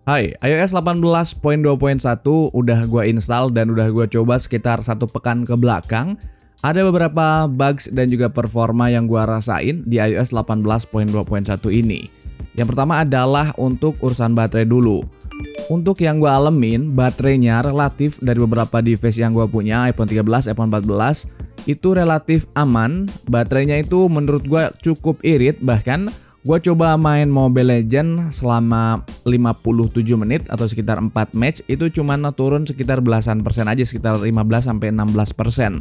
Hai, iOS 18.2.1 udah gua install dan udah gua coba sekitar 1 pekan ke belakang. Ada beberapa bugs dan juga performa yang gua rasain di iOS 18.2.1 ini. Yang pertama adalah untuk urusan baterai dulu. Untuk yang gua alamin, baterainya relatif dari beberapa device yang gua punya, iPhone 13, iPhone 14, itu relatif aman. Baterainya itu menurut gua cukup irit, bahkan gua coba main Mobile Legends selama 57 menit atau sekitar 4 match, itu cuma turun sekitar belasan persen aja, sekitar 15-16%.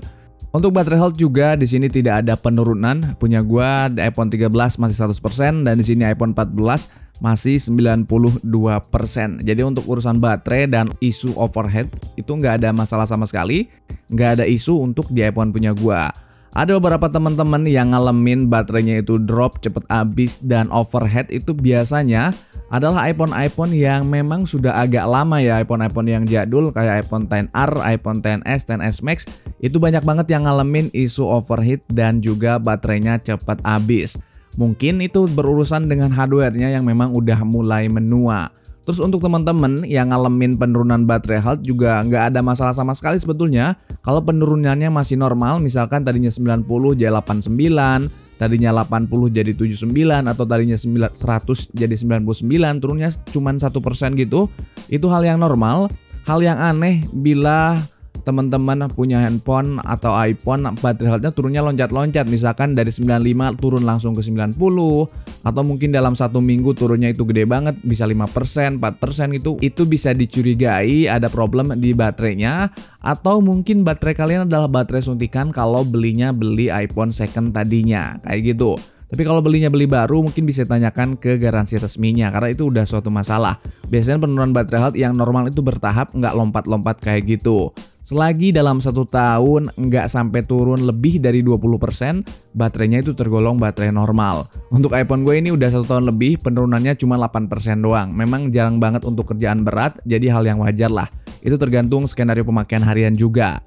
Untuk baterai health juga di sini tidak ada penurunan. Punya gua di iPhone 13 masih 100% dan di sini iPhone 14 masih 92%. Jadi untuk urusan baterai dan isu overheat itu nggak ada masalah sama sekali. Nggak ada isu untuk di iPhone punya gua. Ada beberapa teman-teman yang ngalamin baterainya itu drop, cepet habis, dan overheat itu biasanya adalah iPhone yang memang sudah agak lama ya, iPhone yang jadul kayak iPhone XR, iPhone XS, XS Max, itu banyak banget yang ngalamin isu overheat dan juga baterainya cepet habis. Mungkin itu berurusan dengan hardware-nya yang memang udah mulai menua. Terus untuk teman-teman yang ngalamin penurunan baterai health juga nggak ada masalah sama sekali sebetulnya. Kalau penurunannya masih normal, misalkan tadinya 90 jadi 89, tadinya 80 jadi 79, atau tadinya 100 jadi 99, turunnya cuma 1% gitu, itu hal yang normal. Hal yang aneh bila teman-teman punya handphone atau iPhone baterai health-nya turunnya loncat-loncat, misalkan dari 95 turun langsung ke 90, atau mungkin dalam 1 minggu turunnya itu gede banget, bisa 5%, 4% gitu. Itu bisa dicurigai ada problem di baterainya, atau mungkin baterai kalian adalah baterai suntikan kalau beli iPhone second tadinya, kayak gitu. Tapi kalau beli baru mungkin bisa tanyakan ke garansi resminya karena itu udah suatu masalah. Biasanya penurunan baterai health yang normal itu bertahap, nggak lompat-lompat kayak gitu. Selagi dalam 1 tahun nggak sampai turun lebih dari 20%, baterainya itu tergolong baterai normal. Untuk iPhone gue ini udah 1 tahun lebih, penurunannya cuma 8% doang. Memang jarang banget untuk kerjaan berat, jadi hal yang wajar lah. Itu tergantung skenario pemakaian harian juga.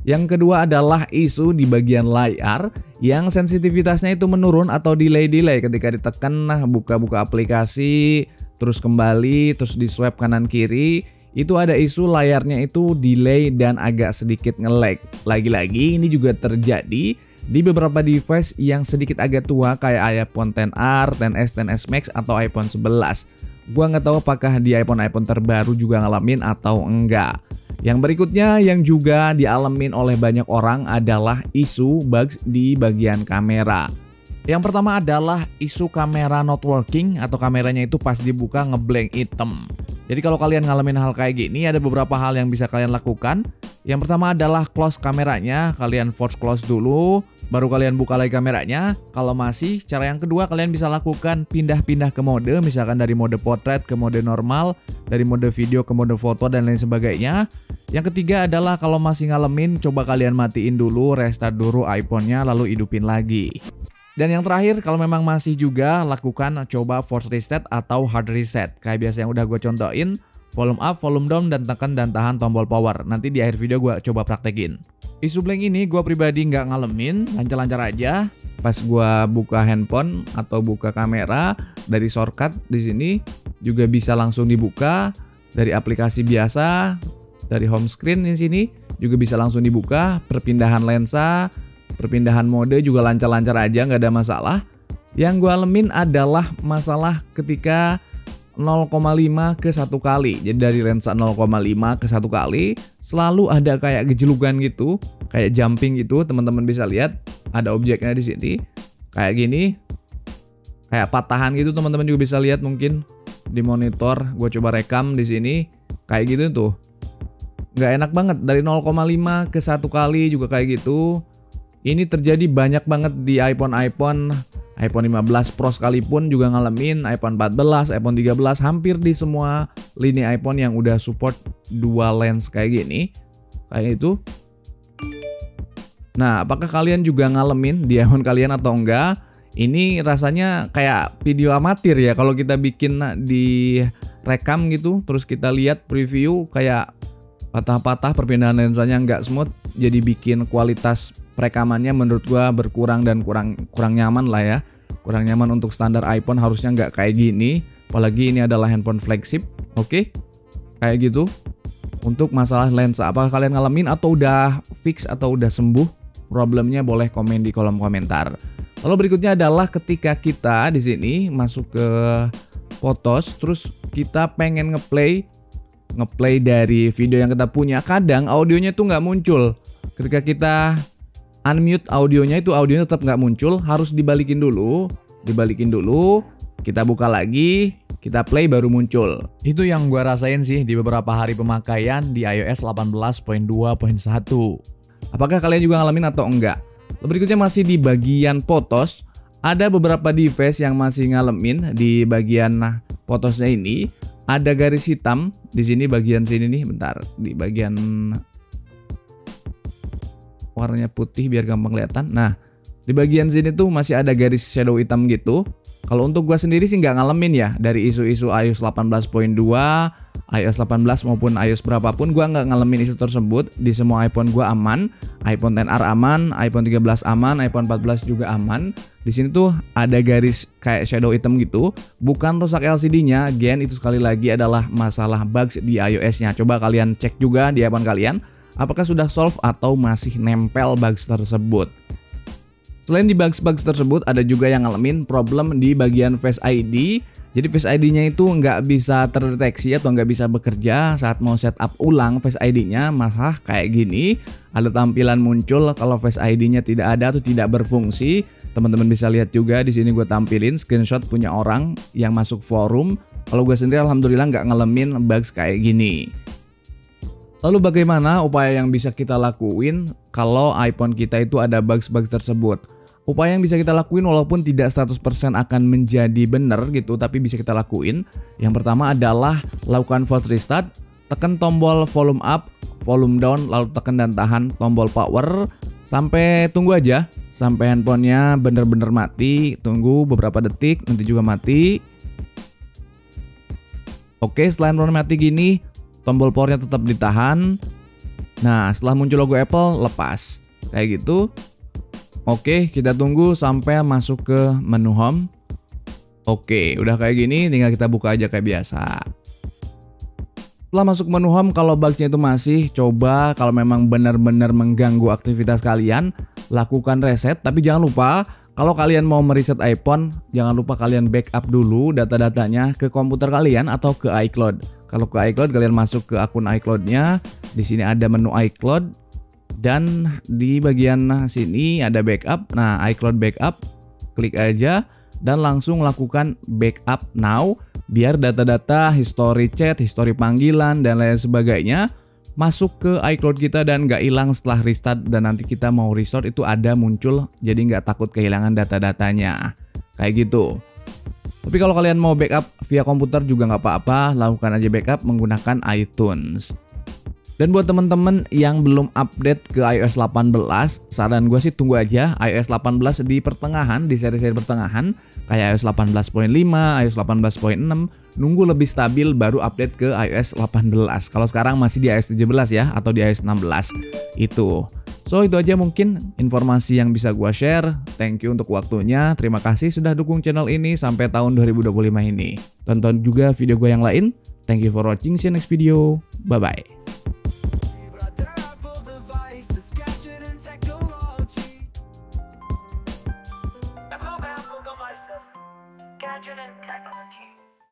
Yang kedua adalah isu di bagian layar yang sensitivitasnya itu menurun atau delay ketika ditekan, buka aplikasi, terus kembali, terus di swipe kanan kiri. Itu ada isu layarnya itu delay dan agak sedikit nge-lag. Lagi-lagi ini juga terjadi di beberapa device yang sedikit agak tua kayak iPhone XR, XS, XS Max atau iPhone 11. Gua nggak tahu apakah di iPhone terbaru juga ngalamin atau enggak. Yang berikutnya yang juga dialamin oleh banyak orang adalah isu bugs di bagian kamera. Yang pertama adalah isu kamera not working atau kameranya itu pas dibuka ngeblank hitam. Jadi kalau kalian ngalamin hal kayak gini, ada beberapa hal yang bisa kalian lakukan. Yang pertama adalah close kameranya, kalian force close dulu, baru kalian buka lagi kameranya. Kalau masih, cara yang kedua kalian bisa lakukan pindah-pindah ke mode, misalkan dari mode portrait ke mode normal, dari mode video ke mode foto dan lain sebagainya. Yang ketiga adalah kalau masih ngalamin, coba kalian matiin dulu, restart dulu iPhone-nya, lalu hidupin lagi. Dan yang terakhir, kalau memang masih juga, lakukan coba force reset atau hard reset. Kayak biasa yang udah gue contohin, volume up, volume down, dan tekan dan tahan tombol power. Nanti di akhir video gue coba praktekin. Isu blank ini gue pribadi nggak ngalamin, lancar-lancar aja. Pas gue buka handphone atau buka kamera, dari shortcut di sini juga bisa langsung dibuka. Dari aplikasi biasa, dari home screen di sini juga bisa langsung dibuka. Perpindahan lensa, perpindahan mode juga lancar-lancar aja, nggak ada masalah. Yang gue alamin adalah masalah ketika 0,5 ke 1 kali. Jadi dari lensa 0,5 ke 1 kali selalu ada kayak gejelugan gitu, kayak jumping gitu. Teman-teman bisa lihat ada objeknya di sini kayak gini, kayak patahan gitu. Teman-teman juga bisa lihat mungkin di monitor. Gue coba rekam di sini kayak gitu tuh. Nggak enak banget, dari 0,5 ke 1 kali juga kayak gitu. Ini terjadi banyak banget di iPhone 15 Pro sekalipun juga ngalamin, iPhone 14, iPhone 13, hampir di semua lini iPhone yang udah support dual lens kayak gini, kayak itu. Nah, apakah kalian juga ngalamin di iPhone kalian atau enggak? Ini rasanya kayak video amatir ya kalau kita bikin di rekam gitu, terus kita lihat preview kayak patah-patah, perpindahan lensanya nggak smooth, jadi bikin kualitas rekamannya menurut gua berkurang dan kurang nyaman lah ya. Kurang nyaman untuk standar iPhone, harusnya nggak kayak gini. Apalagi ini adalah handphone flagship. Oke, kayak gitu. Untuk masalah lensa, apakah kalian ngalamin atau udah fix atau udah sembuh problemnya? Boleh komen di kolom komentar. Lalu berikutnya adalah ketika kita di sini masuk ke Photos, terus kita pengen ngeplay dari video yang kita punya, kadang audionya tuh nggak muncul. Ketika kita unmute audionya, itu audionya tetap nggak muncul, harus dibalikin dulu, kita buka lagi, kita play baru muncul. Itu yang gua rasain sih di beberapa hari pemakaian di iOS 18.2.1. Apakah kalian juga ngalamin atau enggak? Berikutnya masih di bagian Photos, ada beberapa device yang masih ngalamin di bagian Photosnya ini. Ada garis hitam di sini bagian sini nih, bentar, di bagian warnanya putih biar gampang kelihatan. Nah, di bagian sini tuh masih ada garis shadow hitam gitu. Kalau untuk gua sendiri sih nggak ngalamin ya, dari isu-isu iOS 18.2, iOS 18 maupun iOS berapapun, gua nggak ngalamin isu tersebut. Di semua iPhone gua aman, iPhone XR aman, iPhone 13 aman, iPhone 14 juga aman. Di sini tuh ada garis kayak shadow hitam gitu, bukan rusak LCD-nya. Gen, itu sekali lagi adalah masalah bugs di iOS-nya. Coba kalian cek juga di iPhone kalian, apakah sudah solve atau masih nempel bugs tersebut. Selain di bugs-bugs tersebut, ada juga yang ngalamin problem di bagian Face ID. Jadi Face ID-nya itu nggak bisa terdeteksi atau nggak bisa bekerja saat mau setup ulang Face ID-nya. Malah kayak gini, ada tampilan muncul kalau Face ID-nya tidak ada atau tidak berfungsi. Teman-teman bisa lihat juga di sini gue tampilin screenshot punya orang yang masuk forum. Kalau gue sendiri alhamdulillah nggak ngalamin bugs kayak gini. Lalu bagaimana upaya yang bisa kita lakuin kalau iPhone kita itu ada bugs-bugs tersebut? Upaya yang bisa kita lakuin walaupun tidak 100% akan menjadi benar gitu, tapi bisa kita lakuin. Yang pertama adalah lakukan force restart, tekan tombol volume up, volume down, lalu tekan dan tahan tombol power sampai tunggu aja sampai handphonenya bener-bener mati. Tunggu beberapa detik, nanti juga mati. Oke, setelah handphone mati gini, tombol powernya tetap ditahan. Nah, setelah muncul logo Apple, lepas kayak gitu. Oke, kita tunggu sampai masuk ke menu home. Oke, udah kayak gini, tinggal kita buka aja kayak biasa. Setelah masuk menu home, kalau bugsnya itu masih, coba kalau memang benar-benar mengganggu aktivitas kalian, lakukan reset. Tapi jangan lupa, kalau kalian mau mereset iPhone, jangan lupa kalian backup dulu data-datanya ke komputer kalian atau ke iCloud. Kalau ke iCloud, kalian masuk ke akun iCloud-nya. Di sini ada menu iCloud. Dan di bagian sini ada backup. Nah, iCloud backup, klik aja dan langsung lakukan backup now, biar data-data history chat, history panggilan dan lain sebagainya masuk ke iCloud kita dan nggak hilang setelah restart. Dan nanti kita mau restore itu ada muncul, jadi nggak takut kehilangan data-datanya kayak gitu. Tapi kalau kalian mau backup via komputer juga nggak apa-apa, lakukan aja backup menggunakan iTunes. Dan buat temen-temen yang belum update ke iOS 18, saran gue sih tunggu aja iOS 18 di pertengahan, di seri-seri pertengahan, kayak iOS 18.5, iOS 18.6, nunggu lebih stabil baru update ke iOS 18. Kalau sekarang masih di iOS 17 ya, atau di iOS 16 itu. So itu aja mungkin informasi yang bisa gue share. Thank you untuk waktunya. Terima kasih sudah dukung channel ini sampai tahun 2025 ini. Tonton juga video gue yang lain. Thank you for watching. See you next video. Bye bye.